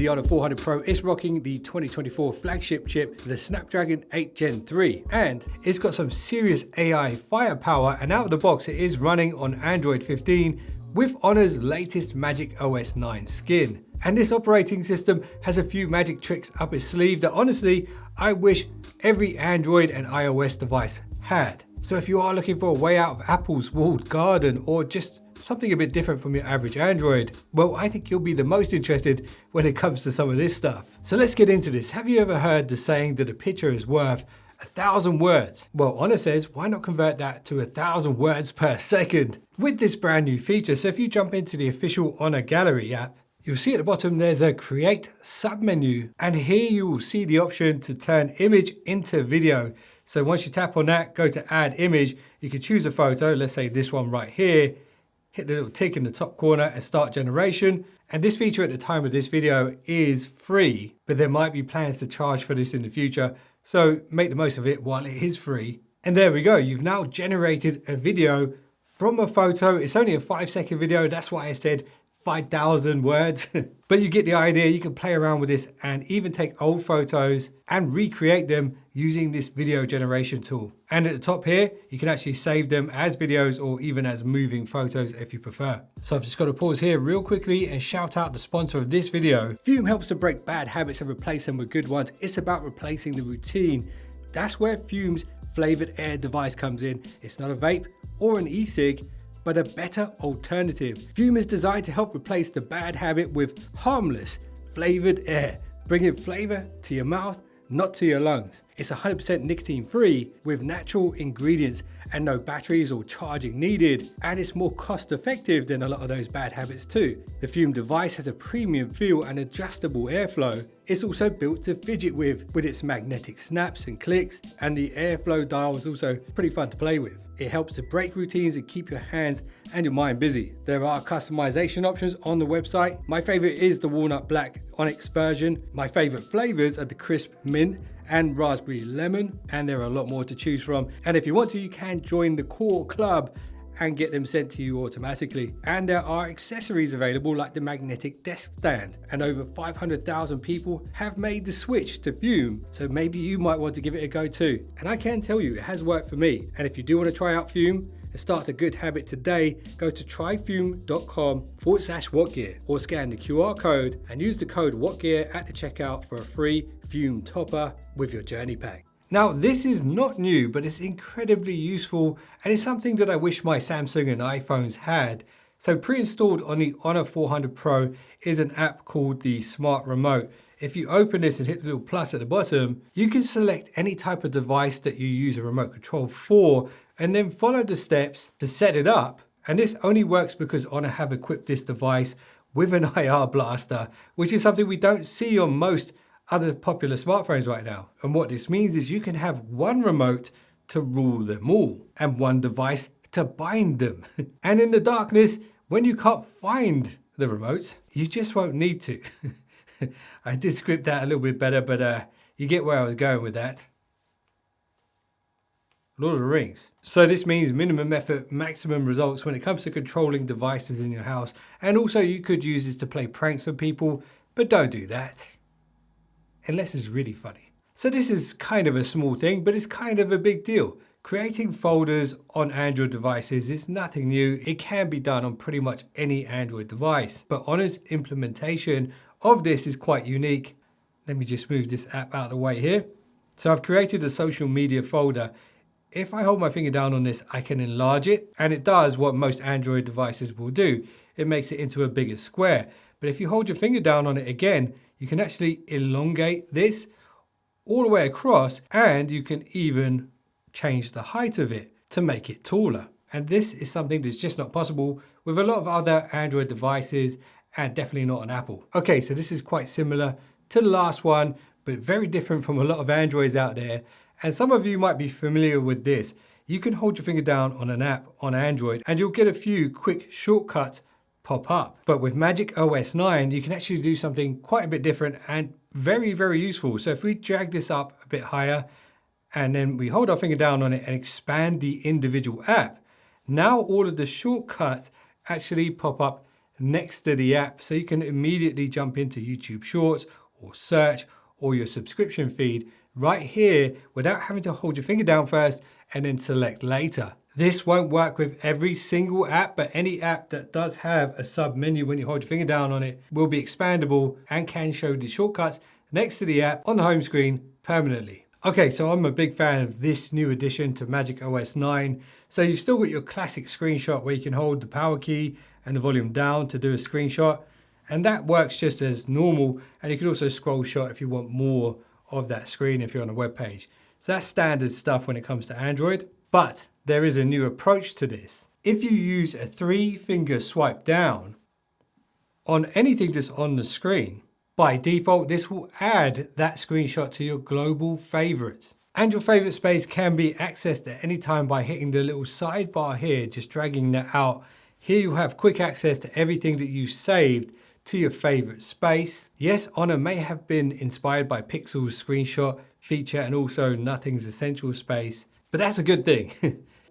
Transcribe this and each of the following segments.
the Honor 400 Pro is rocking the 2024 flagship chip, the Snapdragon 8 Gen 3, and it's got some serious AI firepower, and out of the box it is running on Android 15 with Honor's latest Magic OS9 skin. And this operating system has a few magic tricks up its sleeve that honestly I wish every Android and iOS device had. So if you are looking for a way out of Apple's walled garden, or just something a bit different from your average Android, well, I think you'll be the most interested when it comes to some of this stuff. So let's get into this. Have you ever heard the saying that a picture is worth 1,000 words? Well, Honor says, why not convert that to 1,000 words per second with this brand new feature. So if you jump into the official Honor Gallery app, you'll see at the bottom there's a Create submenu, and here you will see the option to turn image into video. So once you tap on that, go to add image, you can choose a photo, let's say this one right here, hit the little tick in the top corner and start generation. And this feature at the time of this video is free, but there might be plans to charge for this in the future. So make the most of it while it is free. And there we go, you've now generated a video from a photo. It's only a 5-second video, that's why I said 5,000 words. But you get the idea. You can play around with this and even take old photos and recreate them using this video generation tool. And at the top here, you can actually save them as videos or even as moving photos if you prefer. So I've just got to pause here real quickly and shout out the sponsor of this video. Fume helps to break bad habits and replace them with good ones. It's about replacing the routine. That's where Fume's flavored air device comes in. It's not a vape or an e-cig, but a better alternative. Fume is designed to help replace the bad habit with harmless flavored air, bringing flavor to your mouth, not to your lungs. It's 100% nicotine free with natural ingredients and no batteries or charging needed, and it's more cost effective than a lot of those bad habits too. The Fume device has a premium feel and adjustable airflow. It's also built to fidget with its magnetic snaps and clicks, and the airflow dial is also pretty fun to play with. It helps to break routines and keep your hands and your mind busy. There are customization options on the website. My favorite is the walnut black onyx version. My favorite flavors are the crisp mint and raspberry lemon, and there are a lot more to choose from. And if you want to, you can join the core club and get them sent to you automatically. And there are accessories available like the magnetic desk stand, and over 500,000 people have made the switch to Fume, so maybe you might want to give it a go too. And I can tell you it has worked for me. And if you do want to try out Fume and start a good habit today, go to tryfume.com/whatgear or scan the QR code and use the code whatgear at the checkout for a free Fume topper with your journey pack. Now, this is not new, but it's incredibly useful, and it's something that I wish my Samsung and iPhones had. So pre-installed on the Honor 400 Pro is an app called the Smart Remote. If you open this and hit the little plus at the bottom, you can select any type of device that you use a remote control for, and then follow the steps to set it up. And this only works because Honor have equipped this device with an IR blaster, which is something we don't see on most other popular smartphones right now. And what this means is you can have one remote to rule them all and one device to bind them. And in the darkness, when you can't find the remotes, you just won't need to. I did script that a little bit better, but you get where I was going with that. Lord of the Rings. So this means minimum effort, maximum results when it comes to controlling devices in your house. And also you could use this to play pranks on people, but don't do that. Unless it's really funny. So this is kind of a small thing, but it's kind of a big deal. Creating folders on Android devices is nothing new. It can be done on pretty much any Android device, but Honor's implementation of this is quite unique. Let me just move this app out of the way here. So I've created a social media folder. If I hold my finger down on this, I can enlarge it, and it does what most Android devices will do. It makes it into a bigger square. But if you hold your finger down on it again, you can actually elongate this all the way across, and you can even change the height of it to make it taller. And this is something that's just not possible with a lot of other Android devices, and definitely not on Apple. Okay, so this is quite similar to the last one, but very different from a lot of Androids out there. And some of you might be familiar with this. You can hold your finger down on an app on Android and you'll get a few quick shortcuts pop up. But with Magic OS9, you can actually do something quite a bit different and very, very useful. So if we drag this up a bit higher and then we hold our finger down on it and expand the individual app, now all of the shortcuts actually pop up next to the app so you can immediately jump into YouTube Shorts or search or your subscription feed right here without having to hold your finger down first and then select later. This won't work with every single app, but any app that does have a sub menu when you hold your finger down on it will be expandable and can show the shortcuts next to the app on the home screen permanently. Okay, so I'm a big fan of this new addition to Magic OS9. So you've still got your classic screenshot where you can hold the power key and the volume down to do a screenshot. And that works just as normal. And you can also scroll shot if you want more of that screen if you're on a web page. So that's standard stuff when it comes to Android. But there is a new approach to this. If you use a 3-finger swipe down on anything that's on the screen, by default, this will add that screenshot to your global favorites. And your favorite space can be accessed at any time by hitting the little sidebar here, just dragging that out. Here you'll have quick access to everything that you saved to your favorite space. Yes, Honor may have been inspired by Pixel's screenshot feature and also Nothing's Essential space, but that's a good thing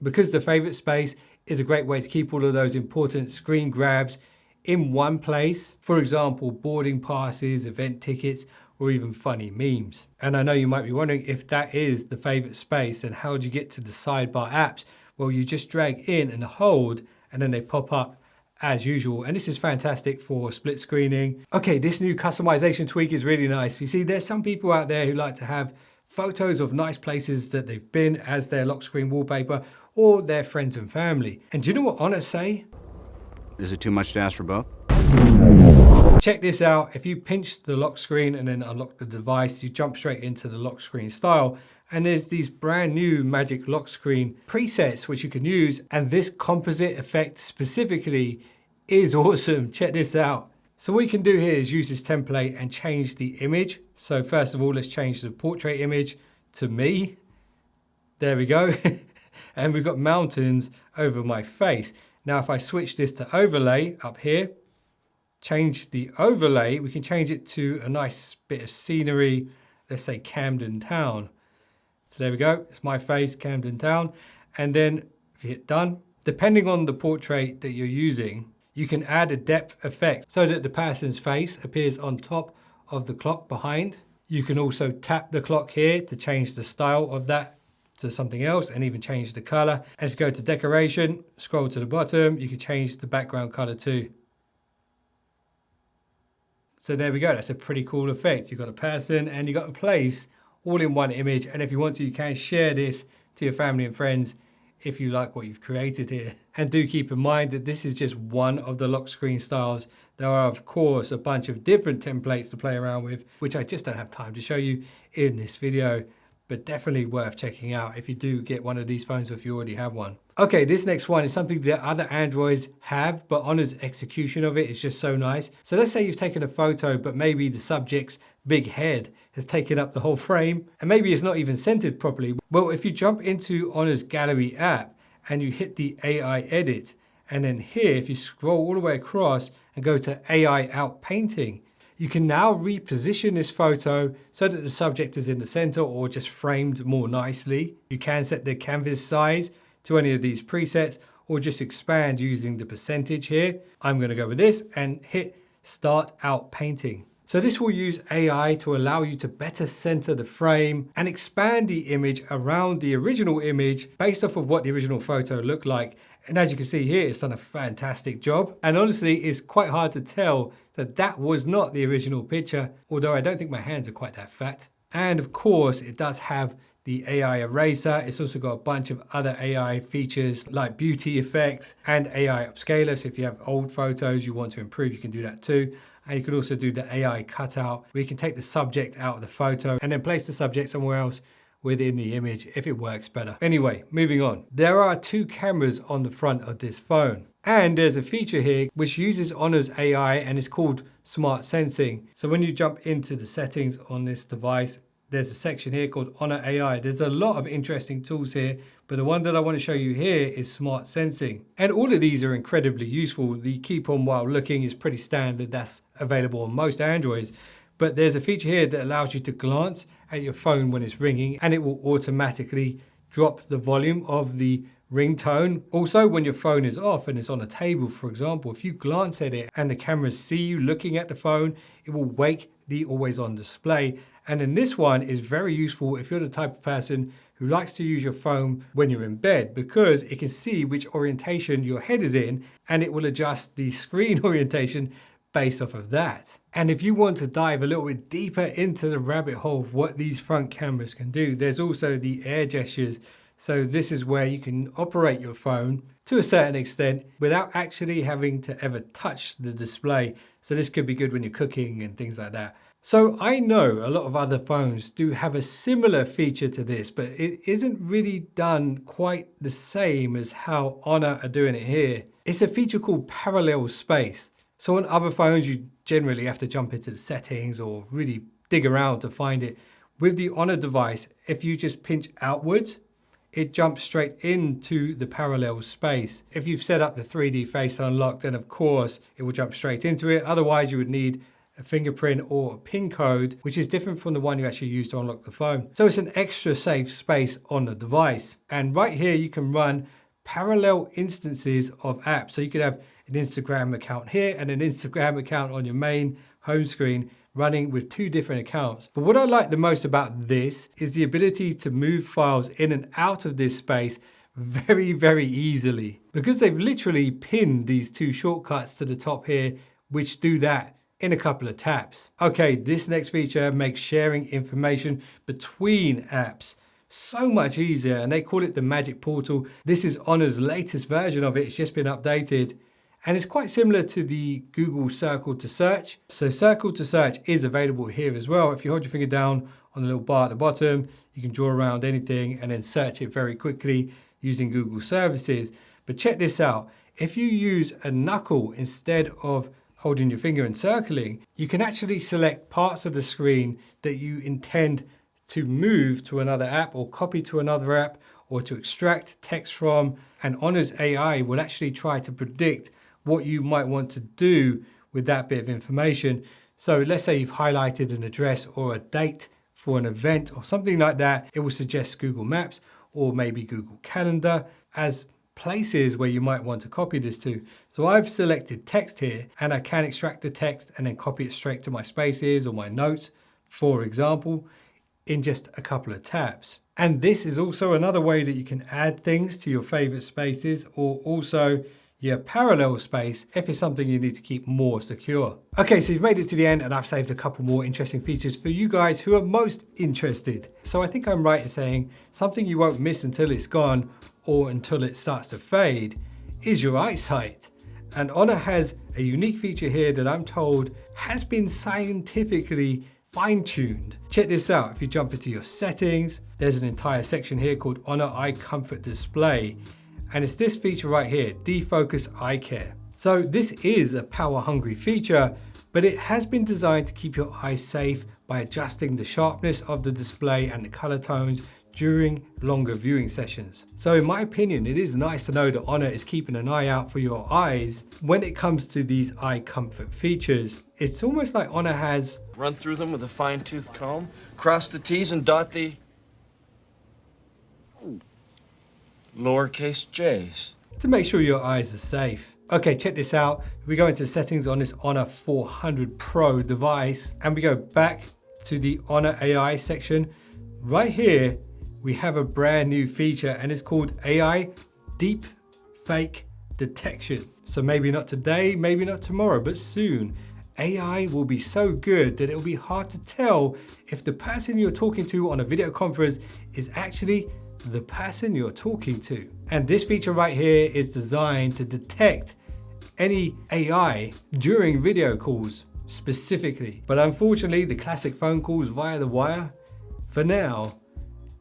because the favorite space is a great way to keep all of those important screen grabs in one place. For example, boarding passes, event tickets, or even funny memes. And I know you might be wondering if that is the favorite space, and how do you get to the sidebar apps? Well, you just drag in and hold, and then they pop up as usual. And this is fantastic for split screening. Okay, this new customization tweak is really nice. You see, there's some people out there who like to have photos of nice places that they've been as their lock screen wallpaper, or their friends and family. And do you know what Honor say? Is it too much to ask for both? Check this out. If you pinch the lock screen and then unlock the device, you jump straight into the lock screen style. And there's these brand new Magic lock screen presets which you can use. And this composite effect specifically is awesome. Check this out. So what you can do here is use this template and change the image. So first of all, let's change the portrait image to me. There we go. And we've got mountains over my face. Now, if I switch this to overlay up here, change the overlay, we can change it to a nice bit of scenery. Let's say Camden Town. So there we go. It's my face, Camden Town. And then if you hit done, depending on the portrait that you're using, you can add a depth effect so that the person's face appears on top of the clock behind. You can also tap the clock here to change the style of that to something else and even change the color. And if you go to decoration, scroll to the bottom, you can change the background color too. So there we go. That's a pretty cool effect. You've got a person and you've got a place all in one image. And if you want to, you can share this to your family and friends if you like what you've created here. And do keep in mind that this is just one of the lock screen styles. There are, of course, a bunch of different templates to play around with, which I just don't have time to show you in this video, but definitely worth checking out if you do get one of these phones or if you already have one. Okay, this next one is something that other Androids have, but Honor's execution of it is just so nice. So let's say you've taken a photo, but maybe the subject's big head has taken up the whole frame, and maybe it's not even centered properly. Well, if you jump into Honor's gallery app and you hit the AI edit, and then here, if you scroll all the way across and go to AI out painting, you can now reposition this photo so that the subject is in the center or just framed more nicely. You can set the canvas size to any of these presets or just expand using the percentage here. I'm going to go with this and hit start out painting. So this will use AI to allow you to better center the frame and expand the image around the original image based off of what the original photo looked like. And as you can see here, it's done a fantastic job. And honestly, it's quite hard to tell that that was not the original picture, although I don't think my hands are quite that fat. And of course, it does have the AI eraser. It's also got a bunch of other AI features like beauty effects and AI upscaler. So if you have old photos you want to improve, you can do that too. And you can also do the AI cutout where you can take the subject out of the photo and then place the subject somewhere else within the image if it works better. Anyway, moving on. There are 2 cameras on the front of this phone. And there's a feature here which uses Honor's AI and is called Smart Sensing. So when you jump into the settings on this device, there's a section here called Honor AI. There's a lot of interesting tools here, but the one that I want to show you here is Smart Sensing. And all of these are incredibly useful. The keep on while looking is pretty standard. That's available on most Androids. But there's a feature here that allows you to glance at your phone when it's ringing and it will automatically drop the volume of the ringtone. Also, when your phone is off and it's on a table, for example, if you glance at it and the cameras see you looking at the phone, it will wake the always on display. And then this one is very useful if you're the type of person who likes to use your phone when you're in bed, because it can see which orientation your head is in and it will adjust the screen orientation based off of that. And if you want to dive a little bit deeper into the rabbit hole of what these front cameras can do, there's also the air gestures. So this is where you can operate your phone to a certain extent without actually having to ever touch the display. So this could be good when you're cooking and things like that. So I know a lot of other phones do have a similar feature to this, but it isn't really done quite the same as how Honor are doing it here. It's a feature called parallel space. So on other phones, you generally have to jump into the settings or really dig around to find it. With the Honor device, if you just pinch outwards, it jumps straight into the parallel space. If you've set up the 3D face unlock, then of course it will jump straight into it. Otherwise, you would need a fingerprint or a PIN code, which is different from the one you actually use to unlock the phone. So it's an extra safe space on the device. And right here, you can run parallel instances of apps. So you could have an Instagram account here and an Instagram account on your main home screen running with two different accounts. But what I like the most about this is the ability to move files in and out of this space very, very easily, because they've literally pinned these two shortcuts to the top here, which do that in a couple of taps. Okay, this next feature makes sharing information between apps so much easier, and they call it the Magic Portal. This is Honor's latest version of it. It's just been updated. And it's quite similar to the Google Circle to Search. So Circle to Search is available here as well. If you hold your finger down on the little bar at the bottom, you can draw around anything and then search it very quickly using Google services. But check this out. If you use a knuckle instead of holding your finger and circling, you can actually select parts of the screen that you intend to move to another app or copy to another app or to extract text from. And Honor's AI will actually try to predict what you might want to do with that bit of information. So let's say you've highlighted an address or a date for an event or something like that. It will suggest Google Maps or maybe Google Calendar as places where you might want to copy this to. So I've selected text here and I can extract the text and then copy it straight to my spaces or my notes, for example, in just a couple of taps. And this is also another way that you can add things to your favorite spaces or also your parallel space if it's something you need to keep more secure. Okay, so you've made it to the end and I've saved a couple more interesting features for you guys who are most interested. So I think I'm right in saying something you won't miss until it's gone or until it starts to fade is your eyesight. And Honor has a unique feature here that I'm told has been scientifically fine-tuned. Check this out. If you jump into your settings, there's an entire section here called Honor Eye Comfort Display. And it's this feature right here, Defocus Eye Care. So this is a power-hungry feature, but it has been designed to keep your eyes safe by adjusting the sharpness of the display and the color tones during longer viewing sessions. So in my opinion, it is nice to know that Honor is keeping an eye out for your eyes when it comes to these eye comfort features. It's almost like Honor has run through them with a fine-tooth comb, cross the T's and dot the lowercase j's to make sure your eyes are safe. Okay, check this out. We go into settings on this Honor 400 Pro device and we go back to the Honor AI section. Right here, we have a brand new feature and it's called AI Deep Fake Detection. So maybe not today, maybe not tomorrow, but soon. AI will be so good that it'll be hard to tell if the person you're talking to on a video conference is actually the person you're talking to. And this feature right here is designed to detect any AI during video calls specifically. But unfortunately, the classic phone calls via the wire, for now,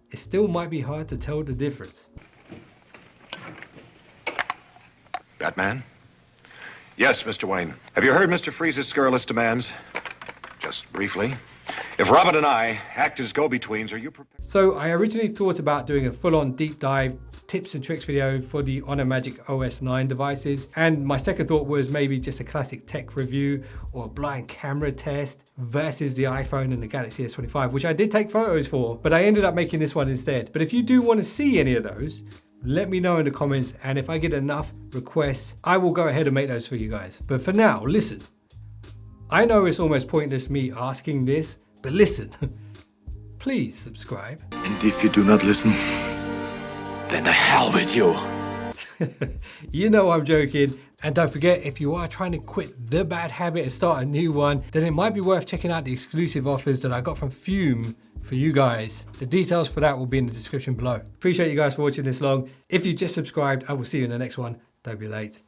it still might be hard to tell the difference. Batman? Yes, Mr. Wayne. Have you heard Mr. Freeze's scurrilous demands? Just briefly. If Robin and I act as go-betweens, are you prepared? So I originally thought about doing a full-on deep dive tips and tricks video for the Honor Magic OS9 devices. And my second thought was maybe just a classic tech review or a blind camera test versus the iPhone and the Galaxy S25, which I did take photos for, but I ended up making this one instead. But if you do want to see any of those, let me know in the comments, and if I get enough requests, I will go ahead and make those for you guys. But for now, listen. I know it's almost pointless me asking this, but listen. Please subscribe. And if you do not listen, then the hell with you. You know I'm joking. And don't forget, if you are trying to quit the bad habit and start a new one, then it might be worth checking out the exclusive offers that I got from Fume for you guys. The details for that will be in the description below. Appreciate you guys for watching this long. If you just subscribed, I will see you in the next one. Don't be late.